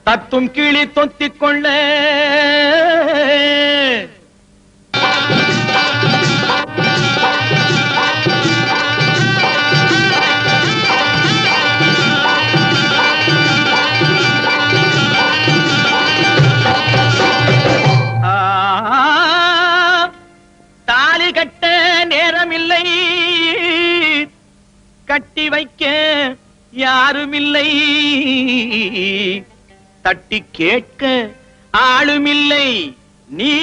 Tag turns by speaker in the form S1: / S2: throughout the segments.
S1: தத்தும் கிளி தொத்திக் கொள்ள தாலி கட்ட நேரமில்லை, கட்டி வைக்க யாருமில்லை, தட்டி கேட்க ஆளுமில்லை. நீ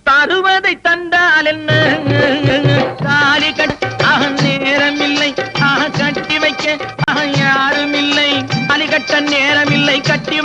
S1: தருவதை தந்தால் என்ன? தாலி கட்ட நேரமில்லை, கட்டி வைக்க யாருமில்லை. தாலி கட்ட நேரமில்லை, கட்டி